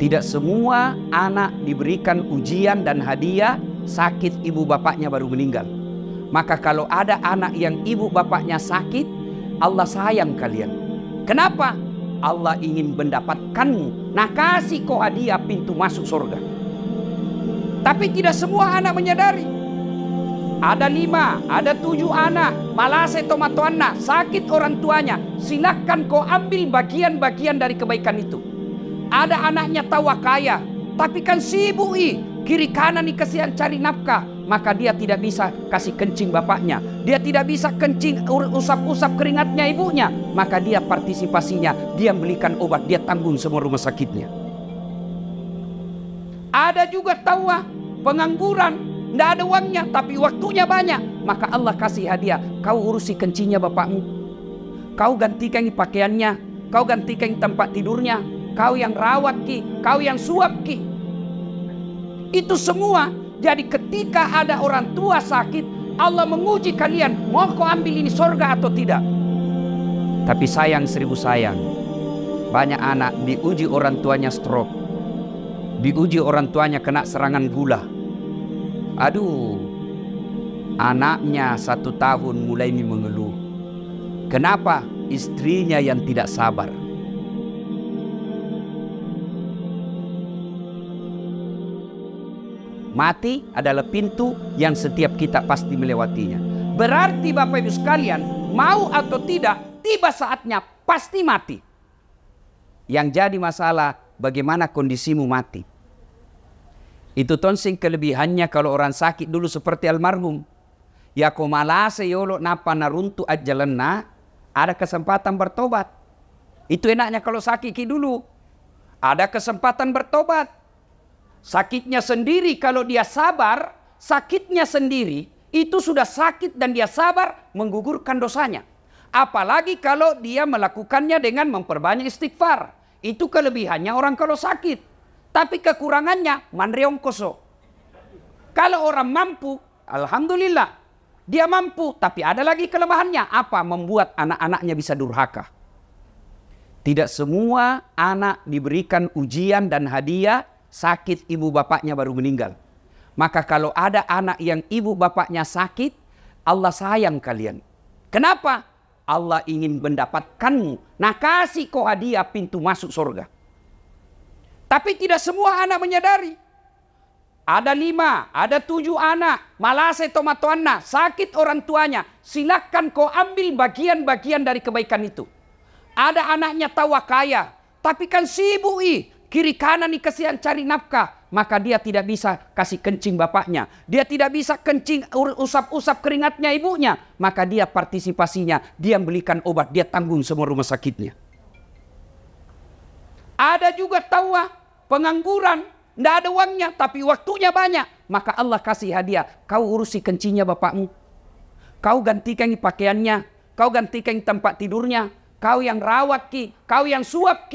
Tidak semua anak diberikan ujian dan hadiah sakit ibu bapaknya baru meninggal. Maka kalau ada anak yang ibu bapaknya sakit, Allah sayang kalian. Kenapa? Allah ingin mendapatkanmu. Nah, kasih kau hadiah pintu masuk surga. Tapi tidak semua anak menyadari. Ada 5, ada 7 anak, malase tomatoanna, sakit orang tuanya. Silakan kau ambil bagian-bagian dari kebaikan itu. Ada anaknya tawa kaya, tapi kan sibuk kiri kanan kasihan cari nafkah. Maka dia tidak bisa kasih kencing bapaknya. Dia tidak bisa kencing usap-usap keringatnya ibunya. Maka dia partisipasinya, dia belikan obat, dia tanggung semua rumah sakitnya. Ada juga tawa, pengangguran, tidak ada uangnya, tapi waktunya banyak. Maka Allah kasih hadiah, kau urusi kencingnya bapakmu, kau gantikan pakaiannya, kau gantikan tempat tidurnya, kau yang rawat kau yang suap Itu semua. Jadi ketika ada orang tua sakit, Allah menguji kalian, mau kau ambil ini surga atau tidak. Tapi sayang 1000 sayang, banyak anak diuji orang tuanya stroke, diuji orang tuanya kena serangan gula. Aduh, anaknya 1 tahun mulai mengeluh. Kenapa? Istrinya yang tidak sabar. Mati adalah pintu yang setiap kita pasti melewatinya. Berarti Bapak Ibu sekalian, mau atau tidak, tiba saatnya pasti mati. Yang jadi masalah, bagaimana kondisimu mati. Itu tonsing kelebihannya kalau orang sakit dulu seperti almarhum. Ya komalase yolo napa naruntu ajalenna, ada kesempatan bertobat. Itu enaknya kalau sakit dulu. Ada kesempatan bertobat. Sakitnya sendiri kalau dia sabar, sakitnya sendiri itu sudah sakit dan dia sabar menggugurkan dosanya. Apalagi kalau dia melakukannya dengan memperbanyak istighfar. Itu kelebihannya orang kalau sakit. Tapi kekurangannya manreong koso. Kalau orang mampu, alhamdulillah dia mampu. Tapi ada lagi kelemahannya. Apa? Membuat anak-anaknya bisa durhaka. Tidak semua anak diberikan ujian dan hadiah sakit ibu bapaknya baru meninggal. Maka kalau ada anak yang ibu bapaknya sakit, Allah sayang kalian. Kenapa? Allah ingin mendapatkanmu. Nah, kasih kau hadiah pintu masuk surga. Tapi tidak semua anak menyadari. Ada 5, ada 7 anak, malase tomatoanna, sakit orang tuanya. Silakan kau ambil bagian-bagian dari kebaikan itu. Ada anaknya tawa kaya, tapi kan sibuk kiri kanan kasihan cari nafkah. Maka dia tidak bisa kasih kencing bapaknya. Dia tidak bisa kencing usap-usap keringatnya ibunya. Maka dia partisipasinya, dia belikan obat, dia tanggung semua rumah sakitnya. Ada juga tawa, pengangguran, tidak ada uangnya, tapi waktunya banyak. Maka Allah kasih hadiah, kau urusi kencingnya bapakmu, kau gantikan pakaiannya, kau gantikan tempat tidurnya, kau yang rawat kau yang suap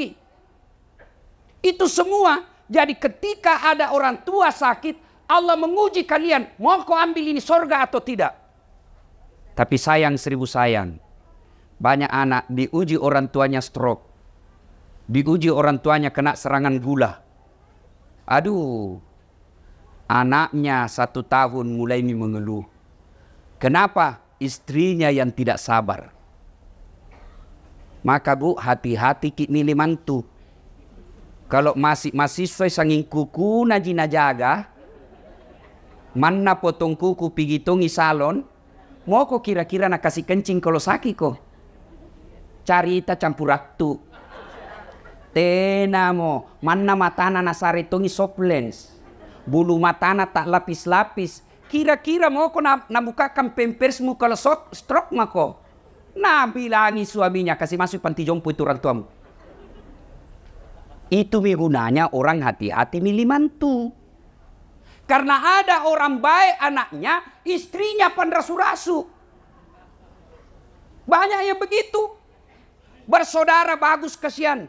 Itu semua. Jadi ketika ada orang tua sakit, Allah menguji kalian, mau kau ambil ini surga atau tidak. Tapi sayang 1000 sayang, banyak anak diuji orang tuanya stroke, diuji orang tuanya kena serangan gula. Aduh, anaknya 1 tahun mulai mengeluh. Kenapa? Istrinya yang tidak sabar. Maka Bu, hati-hati milih mantu. Kalau masih mahasiswa sanging kuku najina jaga, mana potong kuku pigitongi salon, mau kok kira-kira nak kasih kencing kalau sakit kok. Carita campur raktu. Tenamo, mana matana nasare tongi soplens. Bulu matana tak lapis-lapis. Kira-kira mau kok nabukakan pempersmu kalau stroke mako. Nah bilangi suaminya kasih masuk panti jompo itu orang tuamu. Itu gunanya orang hati-hati milih mantu. Karena ada orang baik anaknya, istrinya pandrasu-rasu. Banyak yang begitu. Bersaudara bagus kasihan.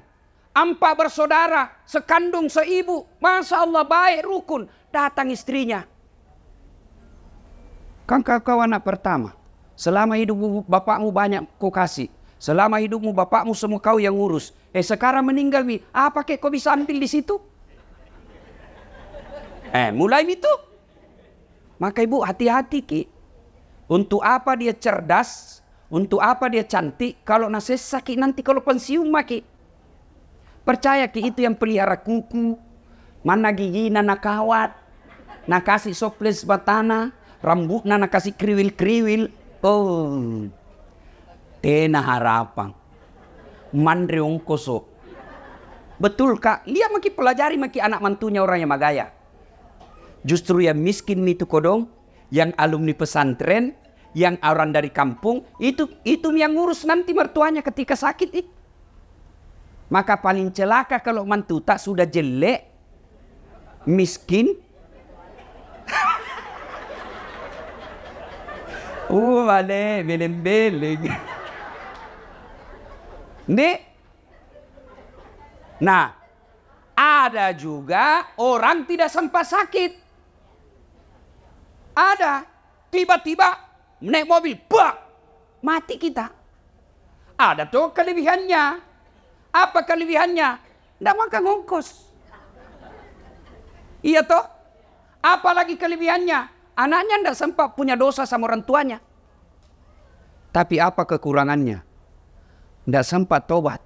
4 bersaudara, sekandung seibu. Masya Allah baik rukun. Datang istrinya. Kan kau anak pertama. Selama hidup bapakmu banyak kau kasih. Selama hidupmu bapakmu semua kau yang ngurus. Sekarang meninggal apa kek kau bisa ambil di situ? Mulai itu. Maka ibu hati-hati Ki. Untuk apa dia cerdas, untuk apa dia cantik, kalau nasesa Ki nanti kalau pensiun Ki. Percaya Ki itu yang pelihara kuku, mana giginya nak kawat, nak kasih soples batana, rambutnya nak kasih kriwil-kriwil. Oh, tena harapan. Mandre ongkoso. Betul Kak, lihat maki pelajari maki anak mantunya orang yang magaya. Justru yang miskin itu kodong, yang alumni pesantren, yang orang dari kampung, itu yang ngurus nanti mertuanya ketika sakit. Maka paling celaka kalau mantu tak sudah jelek, miskin. Vale, beleng-beleng. Nih. Nah, ada juga orang tidak sempat sakit. Ada, tiba-tiba naik mobil, bak, mati kita. Ada tuh kelebihannya. Apa kelebihannya? Nggak makan ongkos. Iya toh? Apalagi kelebihannya? Anaknya nggak sempat punya dosa sama orang tuanya. Tapi apa kekurangannya? Nggak sempat tobat.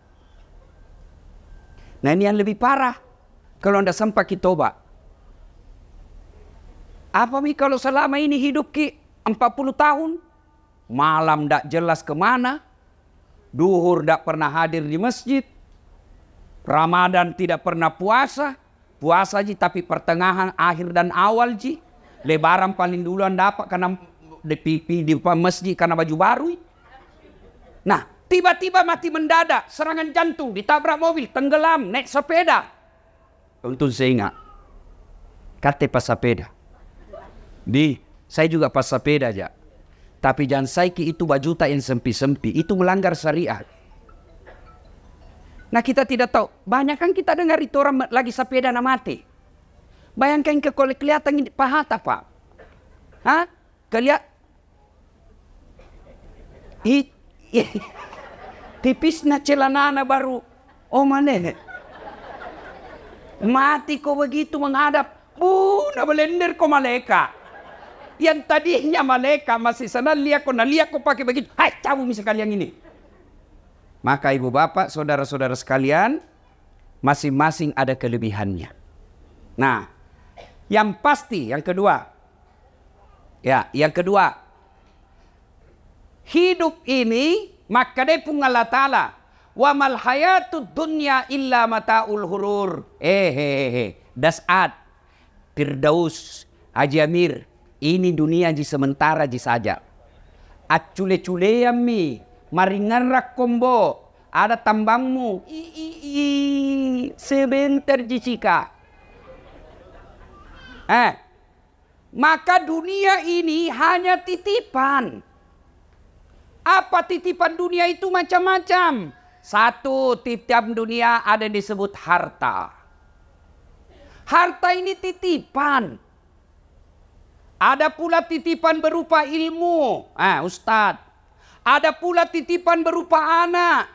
Nah ini yang lebih parah. Kalau nggak sempat kita tobat. Apa Mi kalau selama ini hidup Ki 40 tahun. Malam nggak jelas kemana. Duhur nggak pernah hadir di masjid. Ramadan tidak pernah puasa. Puasa Ji tapi pertengahan, akhir dan awal Ji. Lebaran paling duluan dapat karena di masjid karena baju baru. Nah tiba-tiba mati mendadak, serangan jantung, ditabrak mobil, tenggelam, naik sepeda. Untung saya ingat. Kata pas sepeda. Saya juga pas sepeda aja. Tapi jangan saiki itu bajuta yang sempi-sempi. Itu melanggar syariat. Nah kita tidak tahu. Banyak kan kita dengar itu orang lagi sepeda na mati. Bayangkan kelihatan ini paha Pak. Hah? Kelihatan. Tipis na celanana baru. Oh mana? Mati kok begitu menghadap. Na belender kok malaikat. Yang tadinya malaikat masih sana lihat kok pakai begitu. Hai cabut misalkan yang ini. Maka ibu bapak, saudara-saudara sekalian, masing-masing ada kelebihannya. Nah, yang pasti, yang kedua. Ya, yang kedua. Hidup ini, maka dia pun Allah Ta'ala. Wa mal hayatud dunya illa mata'ul hurur. Das'ad, Firdaus, Haji Amir. Ini dunia ji sementara ji saja. Acule-cule mi. Maringarak kombo, ada tambangmu, sebentar jika. Maka dunia ini hanya titipan. Apa titipan dunia itu macam-macam. Satu, titipan dunia ada yang disebut harta. Harta ini titipan. Ada pula titipan berupa ilmu, Ustadz. Ada pula titipan berupa anak.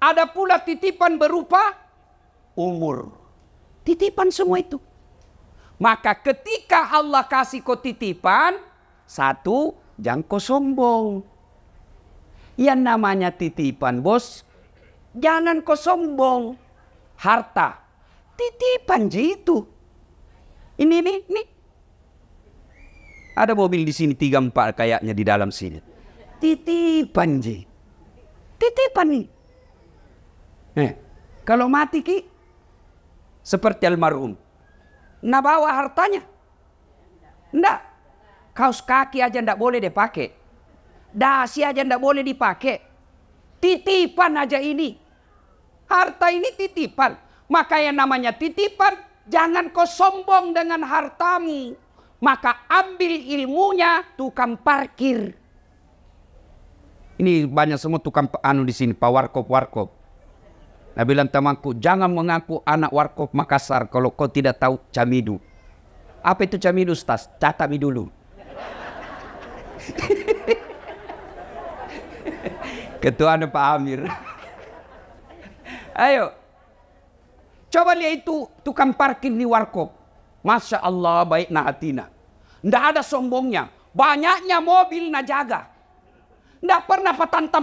Ada pula titipan berupa umur. Titipan semua itu. Maka ketika Allah kasih kau titipan, satu, jangan kau sombong. Yang namanya titipan bos, jangan kau sombong. Harta, titipan itu. Ini. Ada mobil di sini 3-4 kayaknya di dalam sini. Titipan Ji. Titipan nih. Kalau mati Ki, seperti almarhum. Nah bawa hartanya. Enggak. Kaos kaki aja enggak boleh dipakai. Dasi aja enggak boleh dipakai. Titipan aja ini. Harta ini titipan. Maka yang namanya titipan, jangan kau sombong dengan hartamu. Maka ambil ilmunya, tukang parkir. Ini banyak semua tukang di sini, Pak Warkop. Nah bilang temanku, jangan mengaku anak Warkop Makassar kalau kau tidak tahu camidu. Apa itu camidu, Ustaz? Catami dulu. Ketua Pak Amir. Ayo. Coba lihat itu tukang parkir di Warkop. Masya Allah baik na hatina. Nggak ada sombongnya. Banyaknya mobil na jaga. Nggak pernah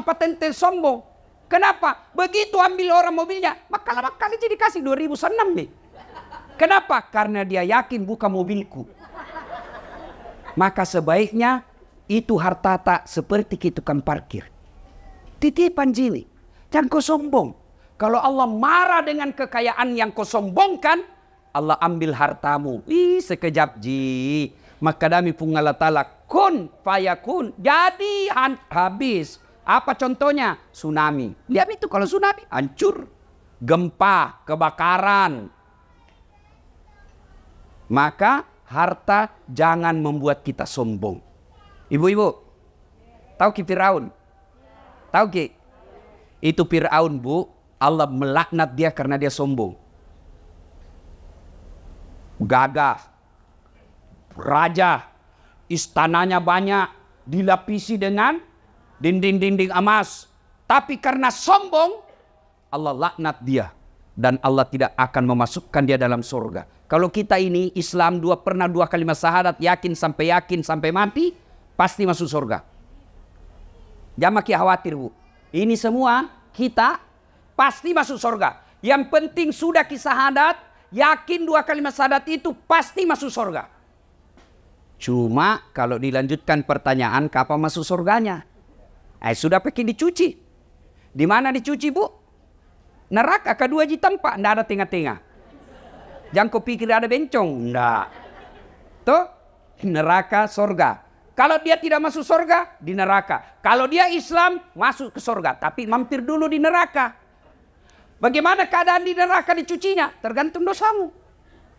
patenteng sombong. Kenapa? Begitu ambil orang mobilnya, maka lama kali jadi kasih 2006 nih. Kenapa? Karena dia yakin bukan mobilku. Maka sebaiknya itu harta tak seperti tukang parkir. Titipan jini. Jangan kau sombong. Kalau Allah marah dengan kekayaan yang kau sombongkan, Allah ambil hartamu. Sekejap ji. Maka dami pun Allah Ta'ala kun fayakun. Jadi habis. Apa contohnya? Tsunami. Lihat itu kalau tsunami hancur. Gempa, kebakaran. Maka harta jangan membuat kita sombong. Ibu-ibu, tahu ki Firaun? Tahu ki? Itu Firaun, Bu. Allah melaknat dia karena dia sombong. Gagah. Raja. Istananya banyak. Dilapisi dengan dinding-dinding emas. Tapi karena sombong, Allah laknat dia. Dan Allah tidak akan memasukkan dia dalam surga. Kalau kita ini Islam pernah dua kalimat syahadat, yakin sampai mati, pasti masuk surga. Jangan makin khawatir, Bu. Ini semua kita pasti masuk surga. Yang penting sudah syahadat, yakin dua kalimat syahadat itu pasti masuk surga. Cuma kalau dilanjutkan pertanyaan, kapan masuk surganya? Sudah pakai dicuci. Di mana dicuci, Bu? Neraka kedua ji tempat, ndak ada tengah-tengah. Jangan kau pikir ada bencong, ndak. Tuh, neraka surga. Kalau dia tidak masuk surga, di neraka. Kalau dia Islam, masuk ke surga. Tapi mampir dulu di neraka. Bagaimana keadaan di neraka dicucinya? Tergantung dosamu.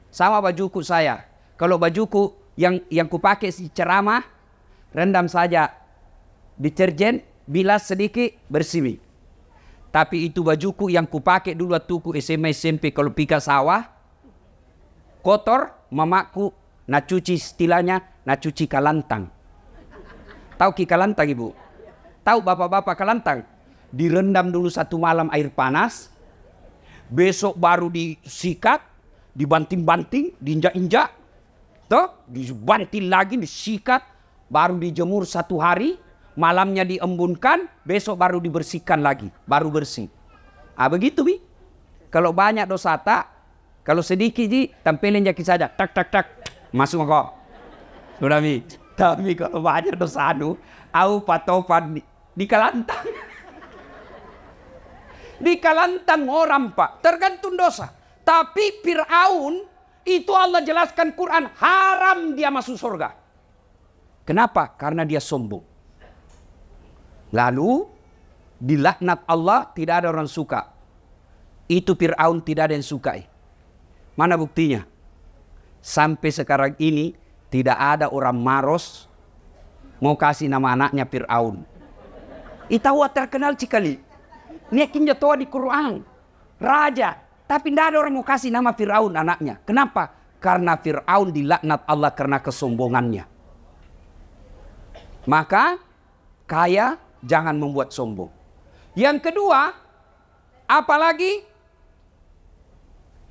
Sama bajuku saya. Kalau bajuku yang kupakai si ceramah, rendam saja deterjen, bilas sedikit, bersih. Tapi itu bajuku yang kupakai dulu waktu ku SMA SMP kalau pika sawah, kotor, mamaku na cuci istilahnya, na cuci kalantang. Tahu ki kalantang, Ibu? Tahu bapak-bapak kalantang? Direndam dulu satu malam air panas, besok baru disikat, dibanting-banting, diinjak-injak, toh, dibanting lagi, disikat, baru dijemur satu hari, malamnya diembunkan, besok baru dibersihkan lagi, baru bersih. Begitu, Bi. Kalau banyak dosa tak, kalau sedikit ji, tempelin jaki saja, tak, masuk kok. Sudah, Bi. Tapi kalau banyak dosa au patopan di kalantang. Di kalantang orang, Pak, tergantung dosa. Tapi Fir'aun itu Allah jelaskan Quran, haram dia masuk surga. Kenapa? Karena dia sombong. Lalu dilaknat Allah, tidak ada orang suka. Itu Fir'aun tidak ada yang sukai. Mana buktinya? Sampai sekarang ini tidak ada orang maros mau kasih nama anaknya Fir'aun. Itawa terkenal cikali. Nekin jatuh di Quran. Raja. Tapi tidak ada orang mau kasih nama Fir'aun anaknya. Kenapa? Karena Fir'aun dilaknat Allah karena kesombongannya. Maka kaya jangan membuat sombong. Yang kedua, apalagi?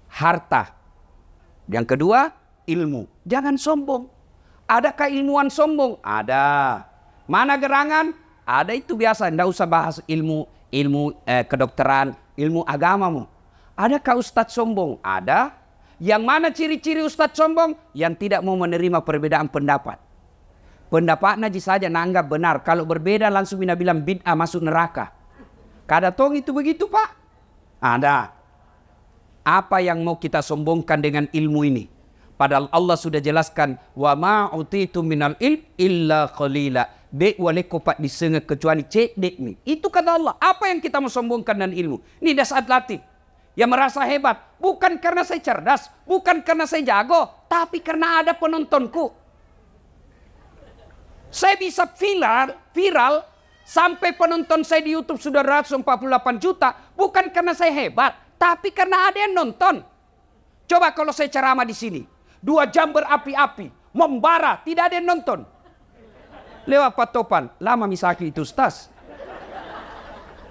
Harta. Yang kedua, ilmu. Jangan sombong. Ada keilmuan sombong? Ada. Mana gerangan? Ada, itu biasa. Tidak usah bahas ilmu kedokteran, ilmu agamamu. Adakah ustadz sombong? Ada. Yang mana ciri-ciri ustadz sombong? Yang tidak mau menerima perbedaan pendapat. Pendapatnya saja nanggap benar. Kalau berbeda langsung bilang bid'ah, masuk neraka. Kada tong itu begitu, Pak? Ada. Apa yang mau kita sombongkan dengan ilmu ini? Padahal Allah sudah jelaskan, wa ma utitu minal ilm illa qalila. Dek wale kopat disengah kecuali cek dek ni. Itu kata Allah. Apa yang kita mau sombongkan dengan ilmu? Ini dasar latih. Yang merasa hebat. Bukan karena saya cerdas. Bukan karena saya jago. Tapi karena ada penontonku. Saya bisa viral. Sampai penonton saya di YouTube sudah 148 juta. Bukan karena saya hebat. Tapi karena ada yang nonton. Coba kalau saya ceramah di sini. 2 jam berapi-api. Membara. Tidak ada yang nonton. Lewat patopan. Lama misaki itu Ustaz.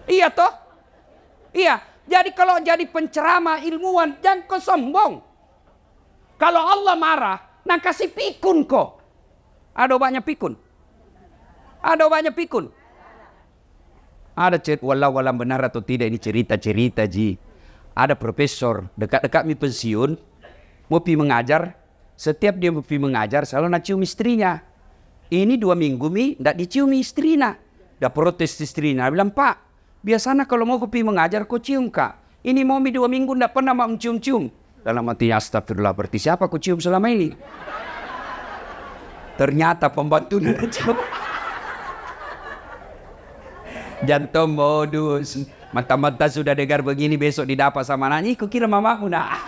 Iya toh? Iya. Jadi kalau jadi penceramah ilmuwan, jangan kau sombong. Kalau Allah marah, nah kasih pikun kok. Ada banyak pikun. Ada banyak pikun. Ada walau benar atau tidak, ini cerita-cerita ji. Ada profesor dekat-dekat mi pensiun, mau pi mengajar. Setiap dia mau pi mengajar, selalu nak cium istrinya. Ini 2 minggu mi, ndak dicium istrinya. Dah protes istrinya, bilang, Pak, biasanya kalau mau pi mengajar, kau cium kak. Ini mau mi 2 minggu ndak pernah mau cium-cium. Dalam hatinya, astagfirullah, berarti siapa kau cium selama ini? Ternyata pembantu cium. Jantung modus. Mata-mata sudah dengar begini, besok didapat sama anaknya, kau kira mamamu nak.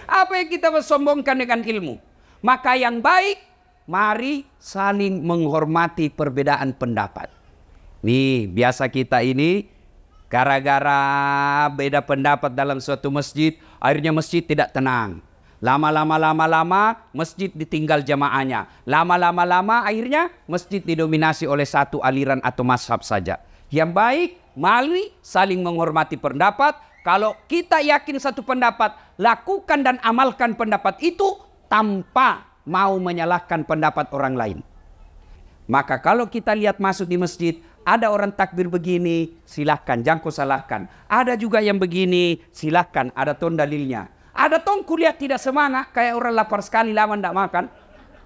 Apa yang kita bersombongkan dengan ilmu? Maka yang baik, mari saling menghormati perbedaan pendapat. Nih, biasa kita ini gara-gara beda pendapat dalam suatu masjid, akhirnya masjid tidak tenang. Lama-lama masjid ditinggal jamaahnya. Lama-lama akhirnya masjid didominasi oleh satu aliran atau mazhab saja. Yang baik, mari saling menghormati pendapat. Kalau kita yakin satu pendapat, lakukan dan amalkan pendapat itu tanpa mau menyalahkan pendapat orang lain. Maka kalau kita lihat masuk di masjid, ada orang takbir begini, silahkan, jangan kau salahkan. Ada juga yang begini, silahkan, ada ton dalilnya. Ada ton kuliah tidak semangat, kayak orang lapar sekali lama tidak makan.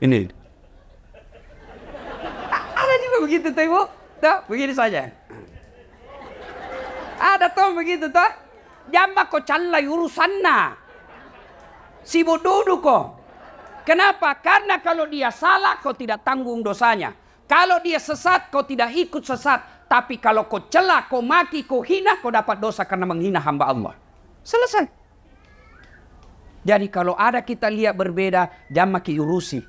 Ini. Ada juga begitu, Ibu. Tuh, begini saja. Ada ton begitu, tuh. Jamba kau calai urusannya. Sibuk duduk kok. Kenapa? Karena kalau dia salah, kau tidak tanggung dosanya. Kalau dia sesat, kau tidak ikut sesat. Tapi kalau kau celah, kau maki, kau hina, kau dapat dosa karena menghina hamba Allah. Selesai. Jadi kalau ada kita lihat berbeda, jangan maki urusi.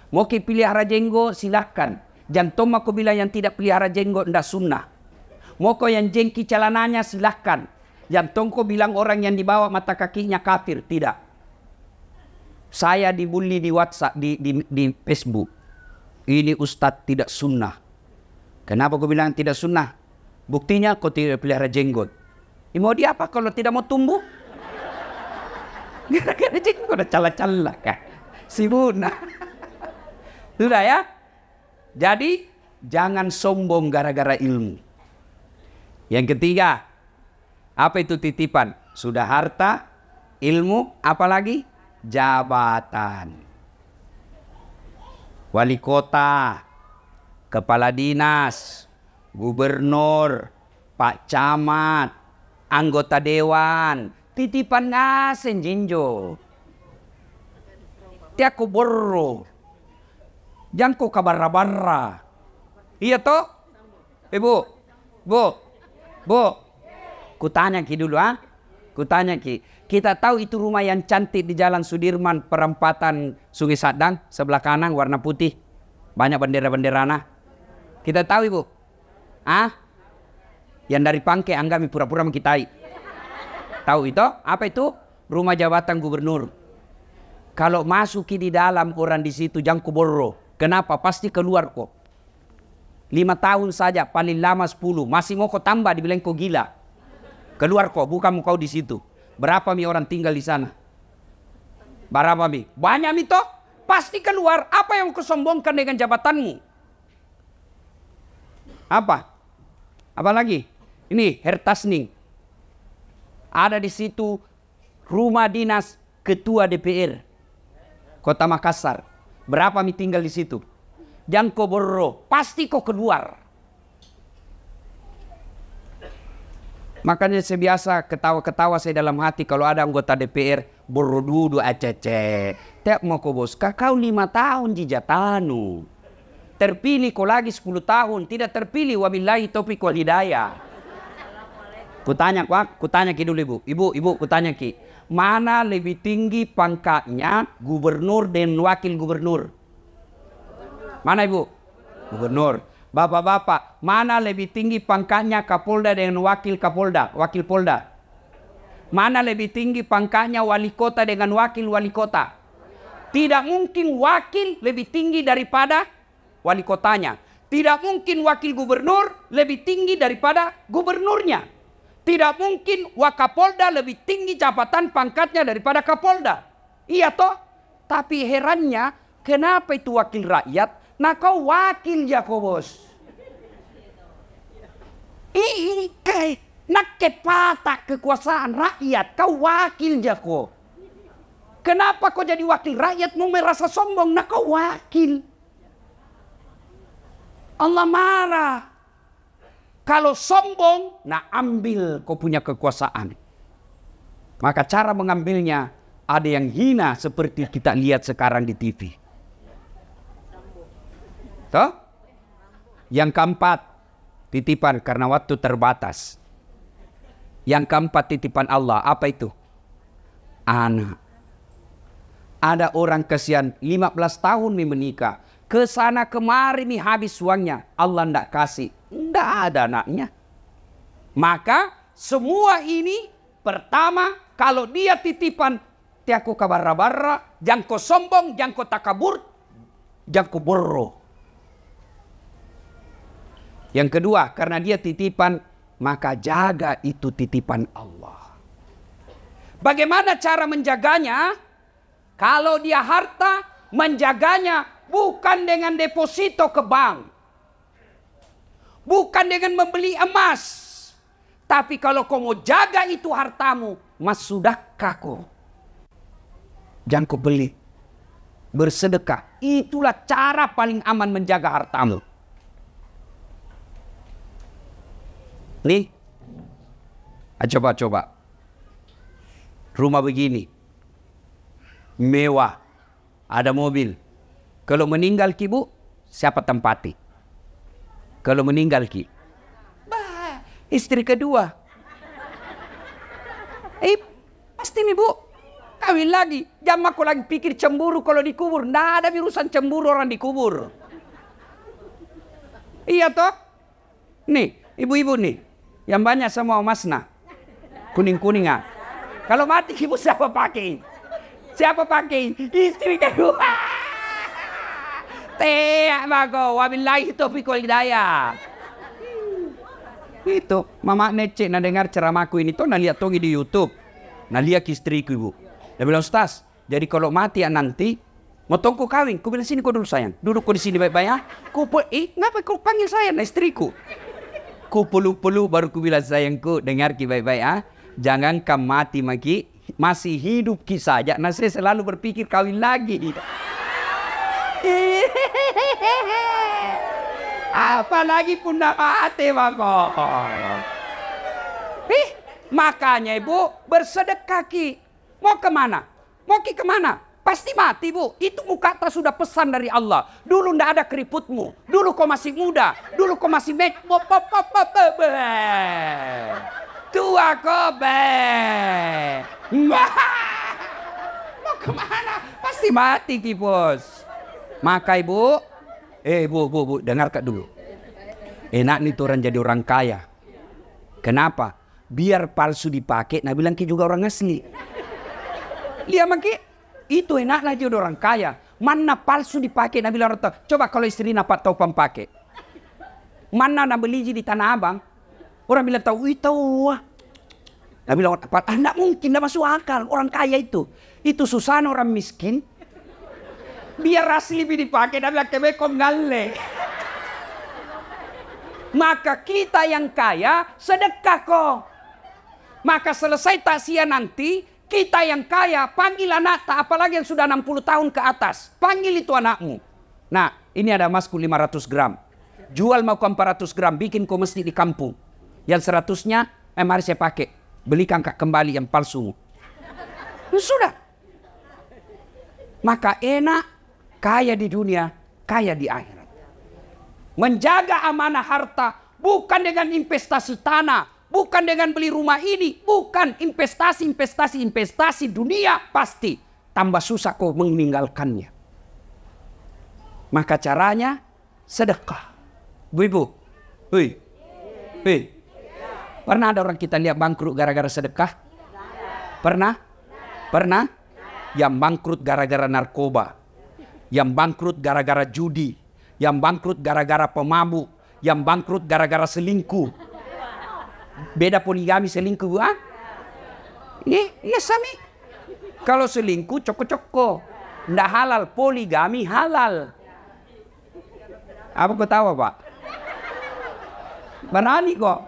Mau ki pelihara jenggot, silahkan. Jangan aku bilang yang tidak pelihara jenggot, tidak sunnah. Mau kau yang jengki celananya, silahkan. Yang tongko bilang orang yang dibawa mata kakinya kafir. Tidak. Saya dibully di WhatsApp, di Facebook. Ini Ustadz tidak sunnah. Kenapa kau bilang tidak sunnah? Buktinya kau tidak pelihara jenggot. Mau dia apa kalau tidak mau tumbuh? Gara-gara jenggot udah cala-cala kan. Sibuna. Sudah ya. Jadi jangan sombong gara-gara ilmu. Yang ketiga. Apa itu titipan? Sudah harta, ilmu, apalagi? Jabatan. Wali kota, kepala dinas, gubernur, pak camat, anggota dewan. Titipan ngasen jinjo. Tiaku borro. Jangan kau kabarra-barra. Iya toh? Bu. Kutanya ki dulu Kutanya ki. Kita tahu itu rumah yang cantik di Jalan Sudirman, perempatan Sungai Sadang, sebelah kanan warna putih. Banyak bendera-benderana. Kita tahu Ibu. Yang dari Pangke anggami pura-pura mengkitai. Tahu itu? Apa itu? Rumah jabatan gubernur. Kalau masuk di dalam orang di situ jangan kuboro. Kenapa? Pasti keluar kok. 5 tahun saja, paling lama 10. Masih mau kau tambah, dibilang kau gila. Keluar kok, bukan kau di situ. Berapa mi orang tinggal di sana? Berapa mi? Banyak mi toh? Pasti keluar. Apa yang kau sombongkan dengan jabatanmu? Apa? Apa lagi? Ini Hertasning. Ada di situ rumah dinas ketua DPR Kota Makassar. Berapa mi tinggal di situ? Jangan kau borro. Pasti kau keluar. Makanya saya biasa ketawa-ketawa saya dalam hati kalau ada anggota DPR borodudu acece. Tiap mau kau bos, kau 5 tahun jijatanu. Terpilih kau lagi 10 tahun, tidak terpilih wabillahi taufiq wal hidayah. Kutanya ki dulu Ibu, kutanya ki. Mana lebih tinggi pangkatnya gubernur dan wakil gubernur? Mana Ibu? Gubernur. Bapak-bapak, mana lebih tinggi pangkatnya Kapolda dengan wakil Kapolda, wakil Polda? Mana lebih tinggi pangkatnya wali kota dengan wakil wali kota? Tidak mungkin wakil lebih tinggi daripada wali kotanya. Tidak mungkin wakil gubernur lebih tinggi daripada gubernurnya. Tidak mungkin Wakapolda lebih tinggi jabatan pangkatnya daripada Kapolda. Iya toh? Tapi herannya, kenapa itu wakil rakyat? Nah kau wakil ya kau bos. Ini kayak nak kepatak kekuasaan rakyat. Kau wakil ya kau. Kenapa kau jadi wakil rakyat mau merasa sombong? Nah kau wakil. Allah marah. Kalau sombong, nah ambil kau punya kekuasaan. Maka cara mengambilnya ada yang hina seperti kita lihat sekarang di TV. Toh? Yang keempat, titipan karena waktu terbatas. Yang keempat titipan Allah, apa itu? Anak. Ada orang kasihan 15 tahun menikah. Kesana kemari nih habis uangnya. Allah ndak kasih. Ndak ada anaknya. Maka semua ini pertama kalau dia titipan tiaku kabarra-barra, jangko sombong, jangko takabur, jangko borro. Yang kedua, karena dia titipan, maka jaga itu titipan Allah. Bagaimana cara menjaganya? Kalau dia harta, menjaganya bukan dengan deposito ke bank. Bukan dengan membeli emas. Tapi kalau kau mau jaga itu hartamu, mas sudahkah kau? Jangan kau beli. Bersedekah. Itulah cara paling aman menjaga hartamu. Nih. Coba-coba. Rumah begini. Mewah. Ada mobil. Kalau meninggal ki bu, siapa tempati? Kalau meninggal ki, bah, istri kedua. Pasti nih bu, kawin lagi. Jangan aku lagi pikir cemburu kalau dikubur. Nggak ada urusan cemburu orang dikubur. Iya toh? Nih, ibu-ibu nih, yang banyak sama masna, kuning-kuningan. Kalau mati ibu siapa pakai? Siapa pakai? Istri kedua. Bago, wabillahi taufiq wal hidayah. Itu, mama Nece na dengar ceramahku ini tuh na lihat tongi di YouTube. Na lihat istriku ibu. Dia bilang, Ustaz, jadi kalau mati ya nanti mau tongku kawin. Ku bilang sini kau dulu sayang. Duduk kau di sini baik-baik ya. Ngapa kau panggil saya na istriku? Ku pelu-pelu baru ku bilang sayangku, dengar ki baik-baik ya. Jangan kamu mati maki, masih hidup ki saja. Nah saya selalu berpikir kawin lagi. Apalagi pun nak mati mako. Makanya ibu bersedekah ki. Mau kemana? Mau ki kemana? Pasti mati bu. Itu kata sudah pesan dari Allah. Dulu ndak ada keriputmu. Dulu kau masih muda. Dulu kau masih tua kau mau kemana? Pasti mati ki bos. Maka ibu, bu, dengar kak dulu. Enak nih tuh orang jadi orang kaya. Kenapa? Biar palsu dipakai, nah bilang ki juga orang asli. Lihat maki, itu enak lah jadi orang kaya. Mana palsu dipakai, nah bilang orang coba kalau istri napak tahu pakai. Mana nak beli di Tanah Abang, orang bilang tahu itu. Nah bilang apa? Nggak mungkin, nggak masuk akal. Orang kaya itu susah orang miskin. Biar asli dipakai dan bilang kebekom ngale. Maka kita yang kaya sedekah kok. Maka selesai takziah nanti kita yang kaya panggil anak tak apalagi yang sudah 60 tahun ke atas. Panggil itu anakmu. Nah ini ada emasku 500 gram. Jual mau 400 gram bikin kau masjid di kampung. Yang 100-nya mari saya pakai. Belikan kak kembali yang palsu. Sudah. Maka enak. Kaya di dunia, kaya di akhirat. Menjaga amanah harta bukan dengan investasi tanah, bukan dengan beli rumah ini, bukan investasi dunia pasti tambah susah kau meninggalkannya. Maka caranya sedekah. Bu-ibu, pernah ada orang kita lihat bangkrut gara-gara sedekah? Pernah? Yang bangkrut gara-gara narkoba. Yang bangkrut gara-gara judi, yang bangkrut gara-gara pemabuk, yang bangkrut gara-gara selingkuh. Beda poligami selingkuh, ah? Iya sami. Kalau selingkuh coko-coko, ndak halal. Poligami halal. Apa kau tahu, Pak? Berani kok.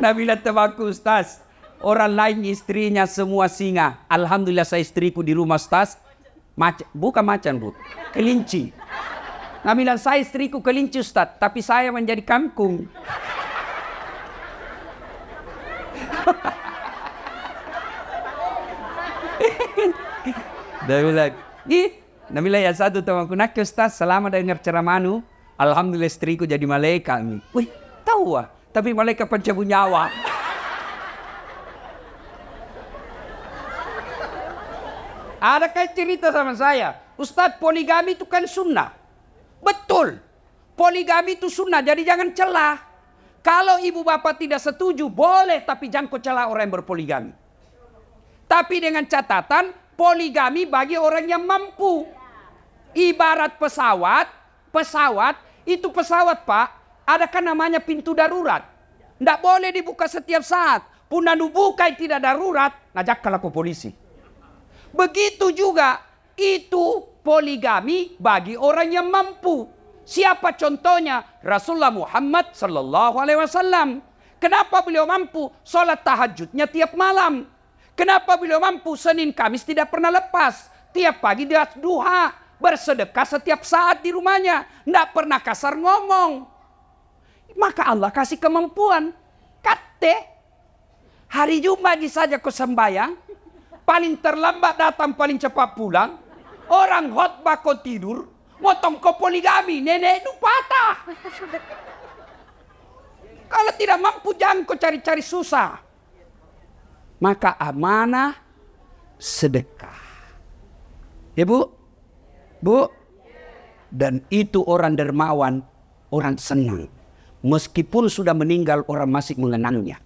Nabila temanku, Ustaz. Orang lain istrinya semua singa. Alhamdulillah saya istriku di rumah, Ustaz. Bukan macan, Bu. Kelinci. Nabila, saya istriku kelinci, Ustaz. Tapi saya menjadi kangkung. Nabila ya satu temanku, nak Ustaz, selama dengar ceramahmu, alhamdulillah istriku jadi malaikat. Wih, tahu ah, tapi malaikat pencabut nyawa. Ada kayak cerita sama saya, Ustaz, poligami itu kan sunnah. Betul, poligami itu sunnah, jadi jangan celah. Kalau ibu bapak tidak setuju, boleh, tapi jangan kau celah orang yang berpoligami. Tapi dengan catatan, poligami bagi orang yang mampu. Ibarat pesawat itu pesawat, Pak, ada kan namanya pintu darurat. Tidak boleh dibuka setiap saat. Puna buka tidak darurat, najak kalau ke polisi. Begitu juga itu poligami bagi orang yang mampu. Siapa contohnya? Rasulullah Muhammad sallallahu alaihi wasallam. Kenapa beliau mampu? Salat tahajudnya tiap malam. Kenapa beliau mampu? Senin Kamis tidak pernah lepas. Tiap pagi dia duha, bersedekah setiap saat di rumahnya, tidak pernah kasar ngomong. Maka Allah kasih kemampuan. Kate hari Jumat saja kau sembahyang, paling terlambat datang, paling cepat pulang. Orang khotbah kau tidur, motong kau poligami, nenek itu patah. Kalau tidak mampu jangan kau cari-cari susah. Maka amanah sedekah. Ya Bu? Bu? Dan itu orang dermawan, orang senang. Meskipun sudah meninggal orang masih mengenangnya.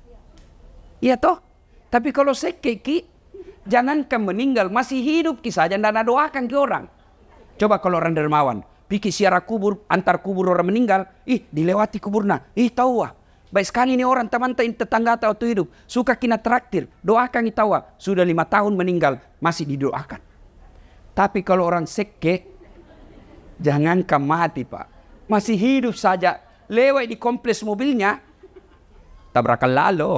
Iya toh? Tapi kalau sekeki, jangankan meninggal, masih hidup kisah saja dan doakan ke orang. Coba kalau orang dermawan, pikir siara kubur, antar kubur orang meninggal, dilewati kuburna, tahu wah. Baik sekali ini orang teman tetangga atau hidup, suka kina traktir, doakan tahu wah. Sudah 5 tahun meninggal, masih didoakan. Tapi kalau orang seke, jangankan mati Pak, masih hidup saja, lewat di kompleks mobilnya, tabrakan lalu.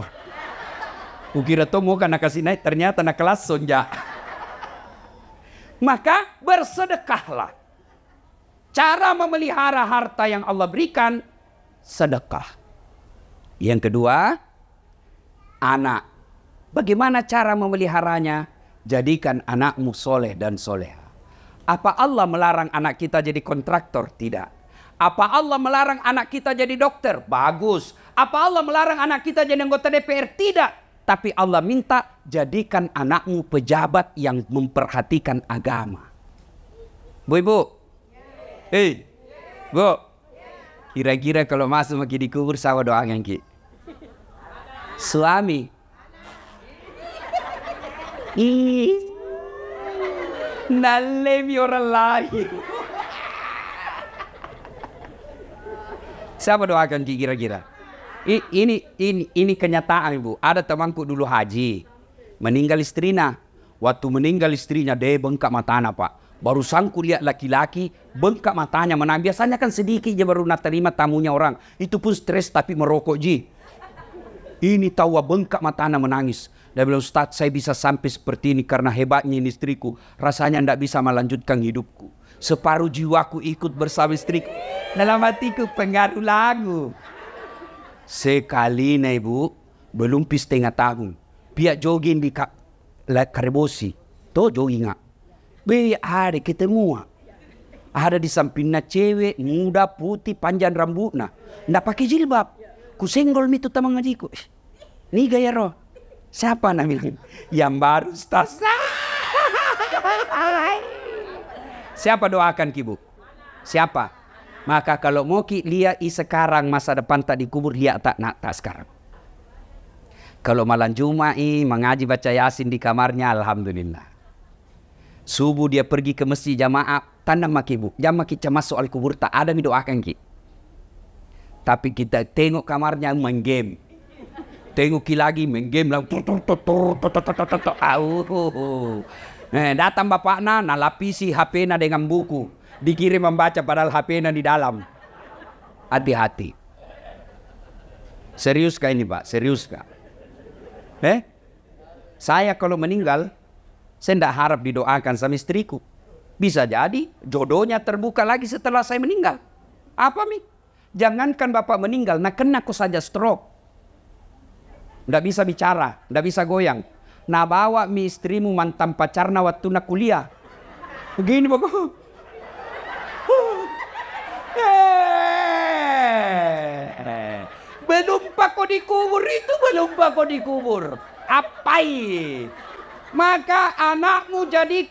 Kukira tuh mau nak kasih naik, ternyata nak kelas sonja. Maka bersedekahlah. Cara memelihara harta yang Allah berikan, sedekah. Yang kedua, anak. Bagaimana cara memeliharanya? Jadikan anakmu soleh dan soleha. Apa Allah melarang anak kita jadi kontraktor? Tidak. Apa Allah melarang anak kita jadi dokter? Bagus. Apa Allah melarang anak kita jadi anggota DPR? Tidak. Tapi Allah minta jadikan anakmu pejabat yang memperhatikan agama. Bu, Ibu. Bu. Kira-kira kalau masuk lagi di kubur sama doakan ki. Suami. Nalemi orang lain. Siapa doakan ki kira-kira? Ini kenyataan Ibu. Ada temanku dulu haji, meninggal istrinya. Waktu meninggal istrinya dia bengkak matanya Pak. Baru sangku lihat laki-laki bengkak matanya menang. Biasanya kan sedikit aja baru nak terima tamunya orang. Itu pun stres tapi merokok ji. Ini tahu bengkak matanya menangis. Dia bilang, Ustaz saya bisa sampai seperti ini karena hebatnya ini istriku. Rasanya tidak bisa melanjutkan hidupku. Separuh jiwaku ikut bersama istriku. Dalam hatiku pengaruh lagu. Sekali nih Ibu, belum setengah tahun. Pihak jogging di Karebosi. Tuh jogging nggak? Ada ketemu. Ada di sampingnya cewek muda putih panjang rambutnya. Nggak pakai jilbab. Ku senggol itu teman ngajiku. Nih gaya roh. Siapa namanya? Yang baru Ustaz. Siapa doakan Ibu? Siapa? Maka kalau mau lihat sekarang masa depan tak dikubur, lihat tak sekarang. Kalau malam Jumat mengaji baca Yasin di kamarnya, alhamdulillah. Subuh dia pergi ke masjid jamaah, tanda maki Bu. Jamaah kita masuk al kubur tak ada mi doakan ki. Tapi kita tengok kamarnya main game. Tengok lagi main game lah. Datang bapaknya, nalapisi HP-nya dengan buku. Dikirim membaca padahal HP-nya di dalam. Hati-hati. Serius kah ini Pak? Serius kah? Saya kalau meninggal, saya tidak harap didoakan sama istriku. Bisa jadi jodohnya terbuka lagi setelah saya meninggal. Apa Mi? Jangankan bapak meninggal, nah kena aku saja stroke. Nggak bisa bicara, nggak bisa goyang. Nah bawa mi istrimu mantan pacarna waktu nak kuliah. Begini bapak. Belum pak kau dikubur itu, belum pak kau dikubur. Apai? Maka anakmu jadi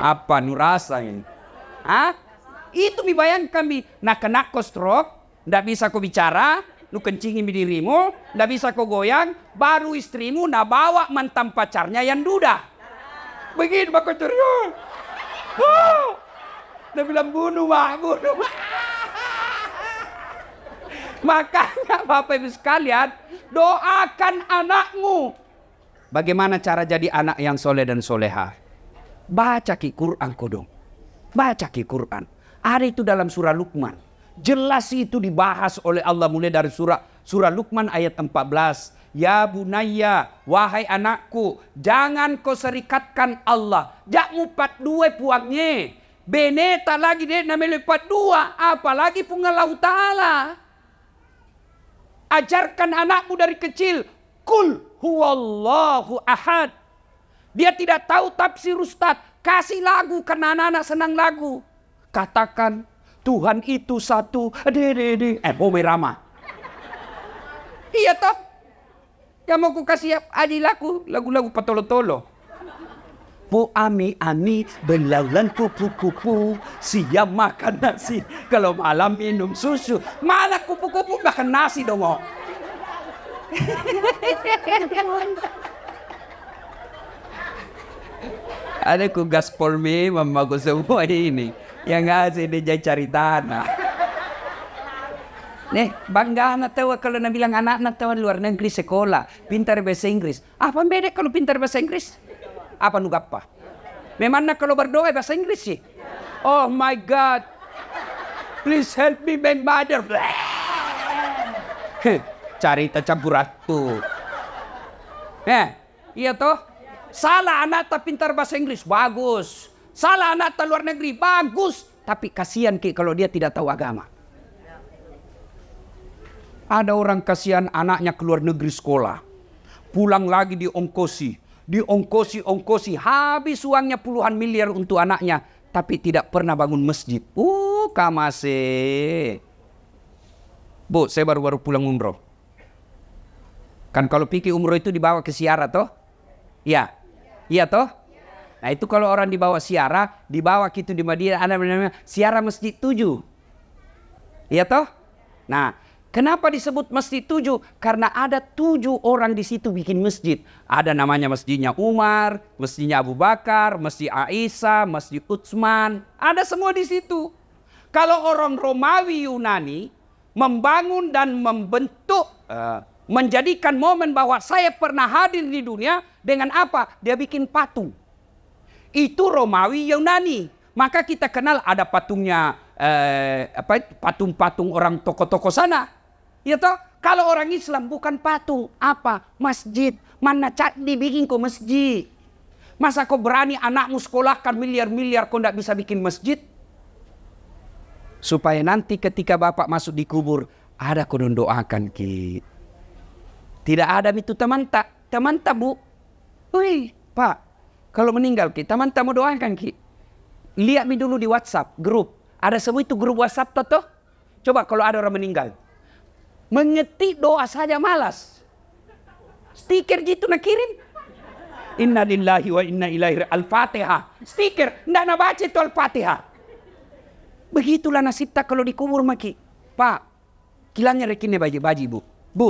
apa nurasa ini? Itu mi bayangkan mi. Nah kena kau stroke, ndak bisa kau bicara, lu kencingin di dirimu, ndak bisa kau goyang, baru istrimu nak bawa mantan pacarnya yang duda. Begini bakal ceria. Dia bilang bunuh mak, bunuh mak. Makanya Bapak Ibu sekalian, doakan anakmu. Bagaimana cara jadi anak yang soleh dan soleha? Baca ki Quran kodong. Baca ki Quran. Ada itu dalam surah Luqman. Jelas itu dibahas oleh Allah mulai dari surah Luqman ayat 14. Ya bunayya, wahai anakku, jangan kau serikatkan Allah. Jak mupat dua puangnya. Beneta lagi dia namanya lipat dua. Apalagi pungalau ta'ala. Ajarkan anakmu dari kecil. Kul huwallahu ahad. Dia tidak tahu tafsir Ustaz. Kasih lagu karena anak-anak senang lagu. Katakan Tuhan itu satu. Merama. Iya toh. Yang mau ku kasih aji lagu-lagu patolo-tolo. Bu ami belaulan kupu-kupu, siang makan nasi, kalau malam minum susu. Mana kupu-kupu makan nasi dong. Ada ku gaspol me mamaku semua ini yang ngasih dia cari tanah. Nih bangga anak tahu kalau nak bilang anak tahu luar negeri sekolah pintar bahasa Inggris. Apa beda kalau pintar bahasa Inggris? Apa nu gapa? Memang nak kalau berdoa bahasa Inggris sih. Oh my God, please help me my mother. Cari campur ratu. Iya toh. Salah anak tak pintar bahasa Inggris, bagus. Salah anak tak luar negeri, bagus. Tapi kasihan kalau dia tidak tahu agama. Ada orang kasihan anaknya ke luar negeri sekolah. Pulang lagi diongkosi. Diongkosi, habis uangnya puluhan miliar untuk anaknya. Tapi tidak pernah bangun masjid. Kamase. Bu, saya baru pulang umroh. Kan kalau pikir umroh itu dibawa ke siara toh? Iya. Iya toh? Nah itu kalau orang dibawa siara, dibawa gitu di Madinah, ada namanya siara Masjid 7. Iya toh? Nah, kenapa disebut Masjid 7? Karena ada 7 orang di situ bikin masjid. Ada namanya masjidnya Umar, masjidnya Abu Bakar, masjid Aisyah, masjid Utsman. Ada semua di situ. Kalau orang Romawi Yunani membangun dan membentuk, menjadikan momen bahwa saya pernah hadir di dunia dengan apa? Dia bikin patung. Itu Romawi Yunani. Maka kita kenal ada patungnya, patung-patung orang toko-toko sana. Ya toh? Kalau orang Islam bukan patung, apa? Masjid. Mana cat dibikin kok masjid? Masa kau berani anakmu sekolahkan miliar-miliar kau tidak bisa bikin masjid? Supaya nanti ketika bapak masuk di kubur, ada kau doakan ki. Tidak ada itu teman tak bu. Wih pak, kalau meninggal ki, teman tak mau doakan ki. Lihat mi dulu di WhatsApp grup. Ada semua itu grup WhatsApp toh. Coba kalau ada orang meninggal. Mengetik doa saja malas. Stiker gitu nak kirim. Inna lillahi wa inna ilaihi Al-Fatihah. Stiker, ndak nak baca itu Al-Fatihah. Begitulah nasib tak kalau dikubur maki. Pak, kilangnya rekinnya baji bu. Bu,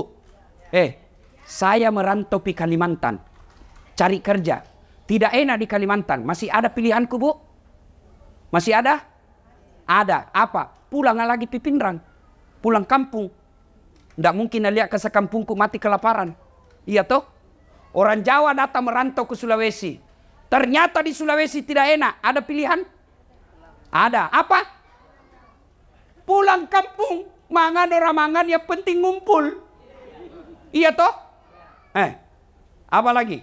saya merantau di Kalimantan. Cari kerja. Tidak enak di Kalimantan. Masih ada pilihanku bu? Masih ada? Ada. Apa? pulang lagi pipinrang. Pulang kampung. Tidak mungkin lihat ke sekampungku mati kelaparan. Iya toh? Orang Jawa datang merantau ke Sulawesi. Ternyata di Sulawesi tidak enak. Ada pilihan? Ada. Apa? Pulang kampung. Mangan orang mangan, yang penting ngumpul. Iya toh? Apa lagi?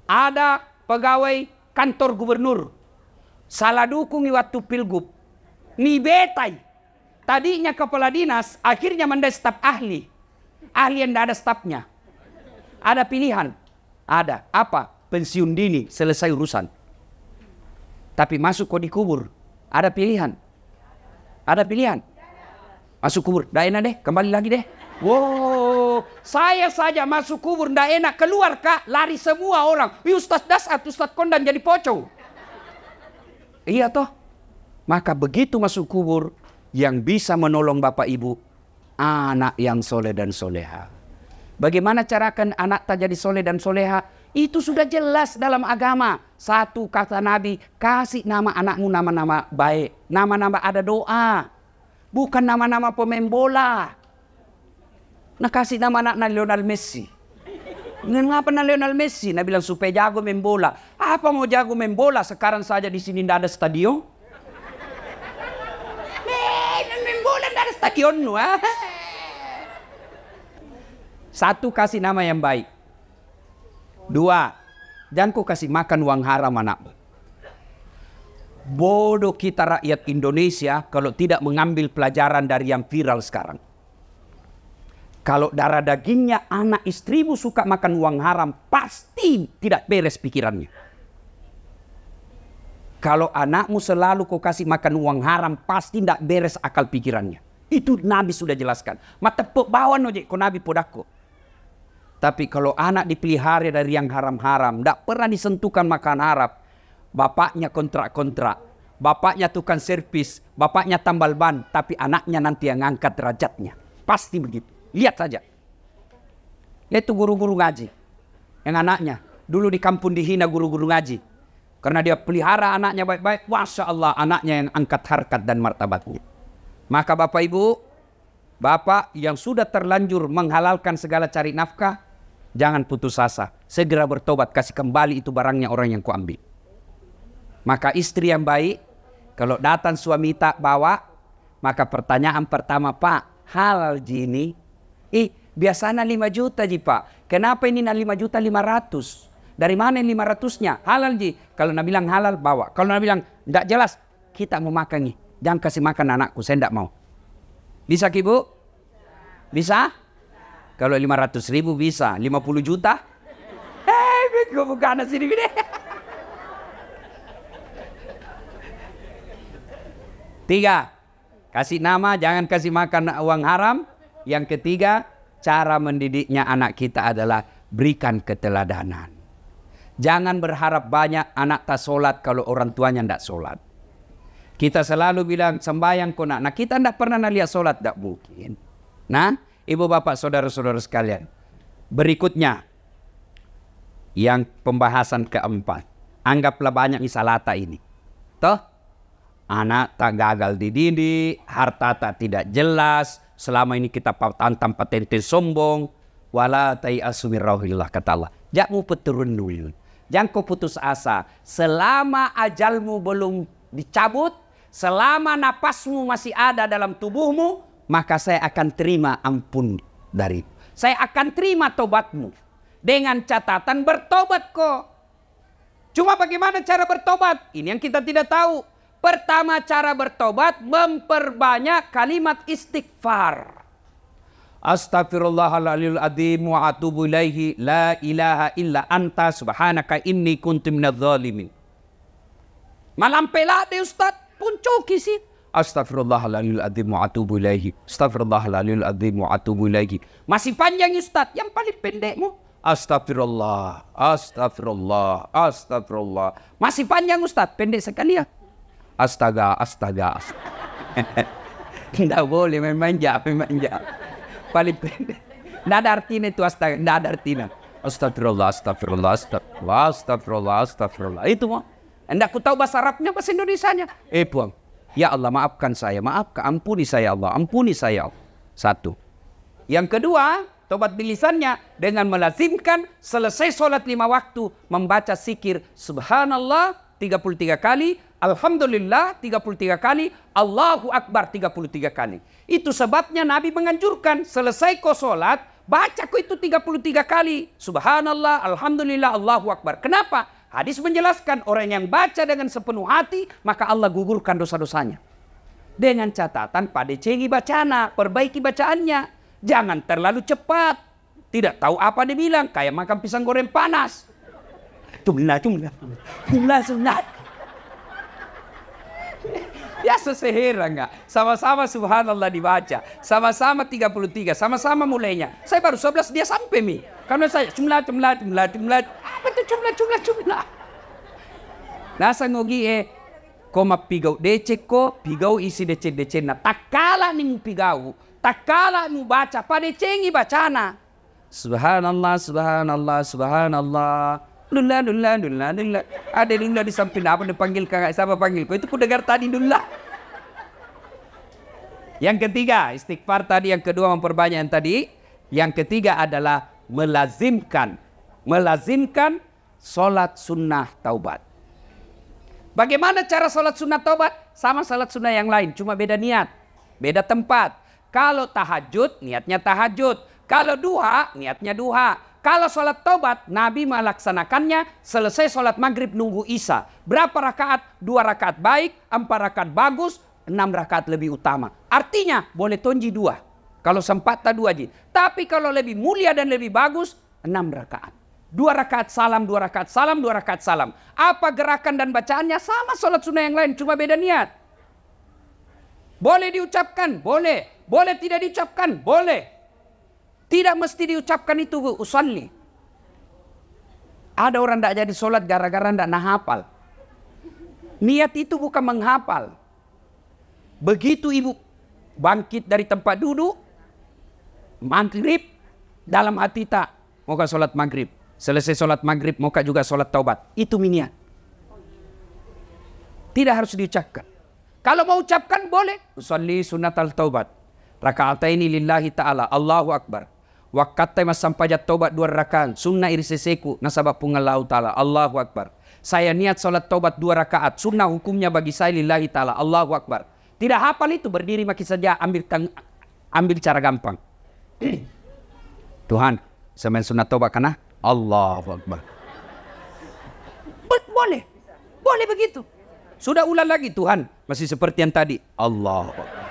Ada pegawai kantor gubernur. Salah dukung waktu pilgub. Ni betai. Tadinya kepala dinas, akhirnya menjadi staf ahli. Ahli yang tidak ada stafnya. Ada pilihan. Ada. Apa? Pensiun dini, selesai urusan. Tapi masuk kok dikubur. Ada pilihan. Ada pilihan. Masuk kubur, tidak enak deh, kembali lagi deh. Wow, saya saja masuk kubur, tidak enak. Keluar kak, lari semua orang. Ustaz Dasat, Ustaz Kondan jadi pocong. Iya toh? Maka begitu masuk kubur, yang bisa menolong bapak ibu, anak yang soleh dan soleha. Bagaimana carakan anak tak jadi soleh dan soleha? Itu sudah jelas dalam agama. Satu kata Nabi, kasih nama anakmu nama-nama baik. Nama-nama ada doa. Bukan nama-nama pemain bola. Nah kasih nama anak Lionel Messi. Mengapa Lionel Messi? Nah bilang supaya jago main bola. Apa mau jago main bola? Sekarang saja di sini tidak ada stadion. Main bola tidak ada stadion. Satu, kasih nama yang baik. Dua, jangan kau kasih makan uang haram anakmu. Bodoh kita rakyat Indonesia kalau tidak mengambil pelajaran dari yang viral sekarang. Kalau darah dagingnya anak istrimu suka makan uang haram, pasti tidak beres pikirannya. Kalau anakmu selalu kau kasih makan uang haram, pasti tidak beres akal pikirannya. Itu Nabi sudah jelaskan. Mata bawa nojek ko Nabi podako. Tapi kalau anak dipelihara dari yang haram-haram, tidak pernah disentuhkan makan haram. Bapaknya kontrak-kontrak, bapaknya tukang servis, bapaknya tambal ban, tapi anaknya nanti yang angkat derajatnya. Pasti begitu. Lihat saja. Lihat tuh guru-guru ngaji. Yang anaknya, dulu di kampung dihina guru-guru ngaji. Karena dia pelihara anaknya baik-baik, Masya Allah anaknya yang angkat harkat dan martabatnya. Maka bapak ibu, bapak yang sudah terlanjur menghalalkan segala cari nafkah, jangan putus asa. Segera bertobat, kasih kembali itu barangnya orang yang kau ambil. Maka istri yang baik, kalau datang suami tak bawa, maka pertanyaan pertama, Pak, halal ji ini? Biasanya 5 juta ji Pak. Kenapa ini 5 juta 500? Dari mana 500-nya? Halal ji. Kalau nak bilang halal, bawa. Kalau nak bilang tidak jelas, kita mau makan nih. Jangan kasih makan anakku, saya tidak mau. Bisa Ibu? Bisa? Kalau 500.000 bisa. 50 juta? Gue bukan sini gini. Tiga, kasih nama, jangan kasih makan uang haram. Yang ketiga, cara mendidiknya anak kita adalah berikan keteladanan. Jangan berharap banyak anak tak sholat kalau orang tuanya tidak sholat. Kita selalu bilang sembahyang kau nak. Nah kita tidak pernah lihat sholat, tidak mungkin. Nah ibu bapak saudara-saudara sekalian. Berikutnya, yang pembahasan keempat. Anggaplah banyak misalata ini. Toh? Anak tak gagal dididik, harta tak tidak jelas. Selama ini kita tantang patente sombong. Wala ta'iasu min rauhillah, kata Allah. Jangan peturun dulu. Jangan kau putus asa. Selama ajalmu belum dicabut, selama napasmu masih ada dalam tubuhmu, maka saya akan terima ampun dari. Saya akan terima tobatmu. Dengan catatan bertobat kok. Cuma bagaimana cara bertobat? Ini yang kita tidak tahu. Pertama cara bertobat, memperbanyak kalimat istighfar. Astaghfirullahaladzim wa atubu ilaihi la ilaha illa anta subhanaka inni kuntu minadz zalimin. Malam pelade Ustaz, puncoki sih. Astaghfirullahaladzim wa atubu ilaihi. Astaghfirullahaladzim wa atubu ilaihi. Masih panjang Ustaz, yang paling pendekmu. Astagfirullah, astagfirullah, astagfirullah. Masih panjang Ustaz, pendek sekali ya. Astaga. Tidak boleh memanja. Paling pendek. Tidak ada artinya itu astaga, tidak ada artinya. Astagfirullah. Itu mau. Anda aku tahu bahasa Arabnya, bahasa Indonesianya. Puang. Ya Allah maafkan saya, maafkan, ampuni saya Allah, ampuni saya Allah. Satu. Yang kedua, tobat bilisannya dengan melazimkan selesai sholat 5 waktu membaca zikir subhanallah 33 kali, alhamdulillah 33 kali, Allahu Akbar 33 kali. Itu sebabnya Nabi menganjurkan selesai kau sholat, baca kau itu 33 kali. Subhanallah, alhamdulillah, Allahu Akbar. Kenapa? Hadis menjelaskan orang yang baca dengan sepenuh hati, maka Allah gugurkan dosa-dosanya. Dengan catatan pada cengi bacana, perbaiki bacaannya. Jangan terlalu cepat. Tidak tahu apa dia bilang, kayak makan pisang goreng panas. Jumlah. Ya seheran enggak? Sama-sama subhanallah dibaca. Sama-sama 33. Sama-sama mulainya. Saya baru 11 dia sampai mi. Karena saya jumlah. Apa itu jumlah? Nasa ngogi koma pigau DC ko pigau isi DC na takala ni mu pigau. Takala mu baca pada cengi bacana. Subhanallah. Dullah. Ada dullah di samping apa dipanggil kakak siapa panggil kau itu ku dengar tadi dullah. Yang ketiga istighfar tadi, yang kedua memperbanyak yang tadi, yang ketiga adalah melazimkan sholat sunnah taubat. Bagaimana cara sholat sunnah taubat? Sama sholat sunnah yang lain, cuma beda niat, beda tempat. Kalau tahajud niatnya tahajud, kalau duha niatnya duha. Kalau sholat taubat, Nabi melaksanakannya selesai sholat maghrib nunggu isya. Berapa rakaat? 2 rakaat baik, 4 rakaat bagus, 6 rakaat lebih utama. Artinya boleh tonji 2. Kalau sempat tak 2 ji. Tapi kalau lebih mulia dan lebih bagus, 6 rakaat. 2 rakaat salam, 2 rakaat salam, 2 rakaat salam. Apa gerakan dan bacaannya? Sama sholat sunnah yang lain, cuma beda niat. Boleh diucapkan? Boleh. Boleh tidak diucapkan? Boleh. Tidak mesti diucapkan itu usalli. Ada orang tidak jadi sholat gara-gara tidak hafal. Niat itu bukan menghafal. Begitu ibu bangkit dari tempat duduk, maghrib, dalam hati tak mau sholat maghrib. Selesai sholat maghrib, mau juga sholat taubat. Itu niat. Tidak harus diucapkan. Kalau mau ucapkan boleh. Usalli sunnatal taubat. Raka'ataini lillahi ta'ala. Allahu Akbar. Wakatai mas sampajat taubat 2 rakaat. Sunnah iriseseku nasabab pungallahu ta'ala. Allahu Akbar. Saya niat sholat taubat 2 rakaat. Sunnah hukumnya bagi saya lillahi ta'ala. Allahu Akbar. Tidak hafal itu berdiri maki saja. Ambil cara gampang. Tuhan, saya sunnah taubat karena Allahu Akbar. Boleh. Boleh begitu. Sudah ulang lagi Tuhan. Masih seperti yang tadi. Allahu Akbar.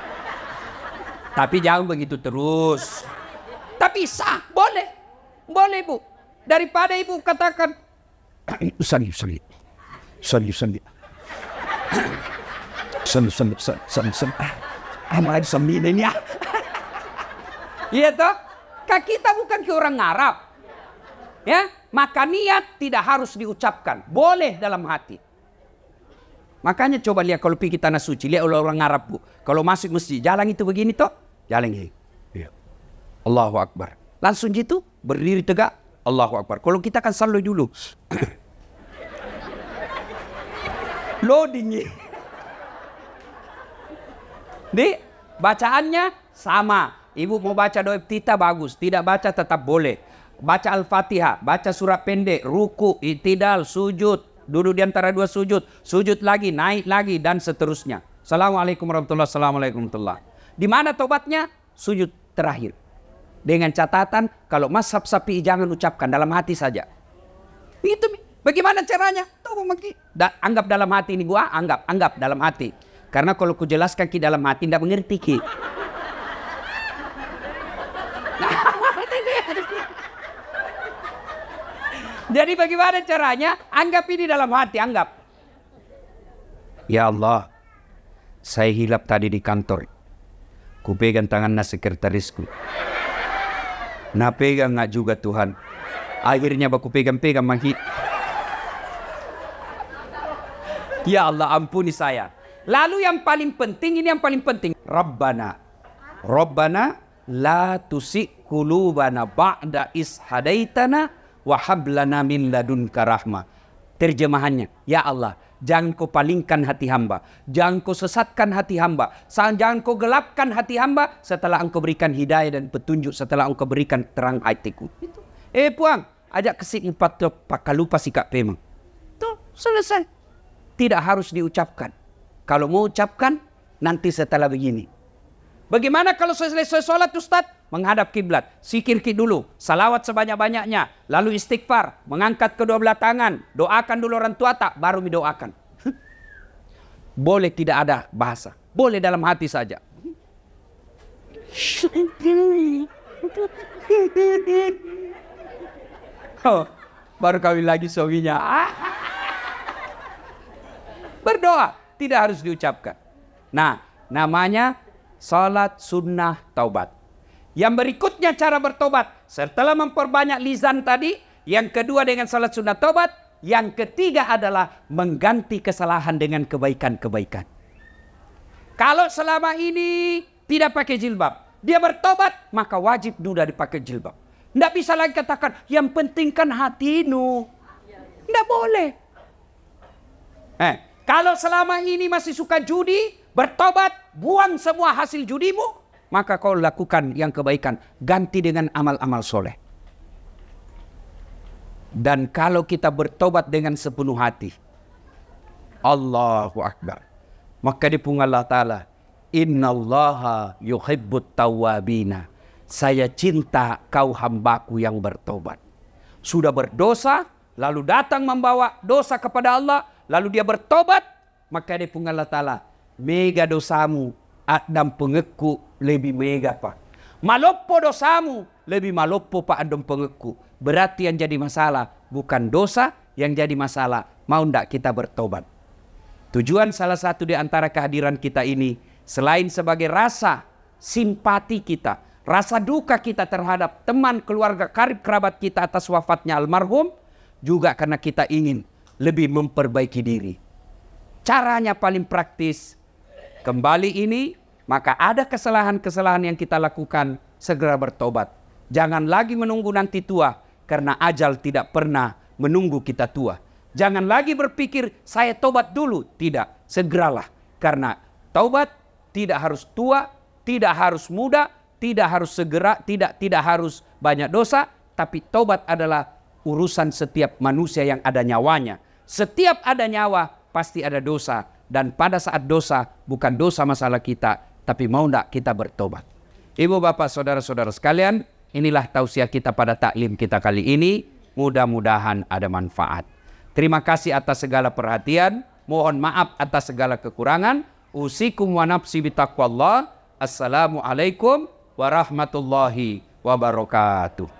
Tapi jangan begitu terus. Tapi sah, boleh. Boleh bu. Daripada ibu katakan Salli. Amal sambil ini ya. Iya toh? Kita bukan ke orang Arab. Ya, maka niat tidak harus diucapkan. Boleh dalam hati. Makanya coba lihat kalau pergi tanah suci, lihat orang Arab bu. Kalau masuk masjid, jalan itu begini toh. Jalan ini. Allahu Akbar. Langsung gitu berdiri tegak. Allahu Akbar. Kalau kita kan selalu dulu. Loading. Di bacaannya sama. Ibu mau baca doa iftitah bagus. Tidak baca tetap boleh. Baca Al-Fatihah. Baca surat pendek. Ruku, i'tidal, sujud. Duduk di antara 2 sujud. Sujud lagi, naik lagi dan seterusnya. Assalamualaikum warahmatullahi wabarakatuh. Di mana tobatnya? Sujud terakhir. Dengan catatan kalau mazhab Syafi'i jangan ucapkan, dalam hati saja. Itu bagaimana caranya? Tahu mungkin. Anggap dalam hati ini gua, anggap dalam hati. Karena kalau ku jelaskan ki dalam hati tidak mengerti ki. Jadi bagaimana caranya? Anggap ini dalam hati, anggap. Ya Allah, saya hilap tadi di kantor. Ku pegang tangan sekretarisku. Nah pegang nggak juga Tuhan. Akhirnya aku pegang-pegang mangki. Ya Allah ampuni saya. Lalu yang paling penting, ini yang paling penting. Rabbana la tusik qulubana ba'da is hadaitana wa hab lana min ladunka rahmah. Terjemahannya, ya Allah, jangan kau palingkan hati hamba. Jangan kau sesatkan hati hamba. Jangan kau gelapkan hati hamba setelah engkau berikan hidayah dan petunjuk, setelah engkau berikan terang hatiku. Puang, ajak kesik 4 pakai lupa sikap memang. Tuh, selesai. Tidak harus diucapkan. Kalau mau ucapkan, nanti setelah begini. Bagaimana kalau selesai sholat Ustaz? Menghadap kiblat, sikir dulu, salawat sebanyak-banyaknya, lalu istighfar, mengangkat kedua belah tangan, doakan dulu orang tua tak, baru didoakan. Boleh tidak ada bahasa, boleh dalam hati saja. Oh, baru kawin lagi suaminya. Berdoa, tidak harus diucapkan. Nah, namanya salat sunnah taubat. Yang berikutnya cara bertobat. Setelah memperbanyak lisan tadi. Yang kedua dengan salat sunnah taubat. Yang ketiga adalah mengganti kesalahan dengan kebaikan-kebaikan. Kalau selama ini tidak pakai jilbab, dia bertobat, maka wajib sudah dipakai jilbab. Tidak bisa lagi katakan, yang penting kan hatimu. Tidak boleh. Kalau selama ini masih suka judi, bertobat, buang semua hasil judimu, maka kau lakukan yang kebaikan, ganti dengan amal-amal soleh. Dan kalau kita bertobat dengan sepenuh hati, Allahu Akbar, maka di punggung Allah Ta'ala, Innallaha yuhibbut tawwabina. Saya cinta kau hambaku yang bertobat. Sudah berdosa, lalu datang membawa dosa kepada Allah, lalu dia bertobat, maka di punggung Allah Ta'ala, mega dosamu, Adam pengeku lebih mega pak. Malopo dosamu lebih malopo pak Adam pengeku. Berarti yang jadi masalah bukan dosa, yang jadi masalah mau ndak kita bertobat. Tujuan salah satu di antara kehadiran kita ini, selain sebagai rasa simpati kita, rasa duka kita terhadap teman, keluarga, karib kerabat kita atas wafatnya almarhum, juga karena kita ingin lebih memperbaiki diri. Caranya paling praktis, kembali ini, maka ada kesalahan-kesalahan yang kita lakukan, segera bertobat. Jangan lagi menunggu nanti tua, karena ajal tidak pernah menunggu kita tua. Jangan lagi berpikir, saya tobat dulu. Tidak, segeralah. Karena taubat tidak harus tua, tidak harus muda, tidak harus segera, tidak harus banyak dosa, tapi taubat adalah urusan setiap manusia yang ada nyawanya. Setiap ada nyawa, pasti ada dosa. Dan pada saat dosa, bukan dosa masalah kita, tapi mau tidak kita bertobat. Ibu, bapak, saudara-saudara sekalian, inilah tausiah kita pada taklim kita kali ini. Mudah-mudahan ada manfaat. Terima kasih atas segala perhatian. Mohon maaf atas segala kekurangan. Usikum wa nafsi bitaqwallah. Assalamualaikum warahmatullahi wabarakatuh.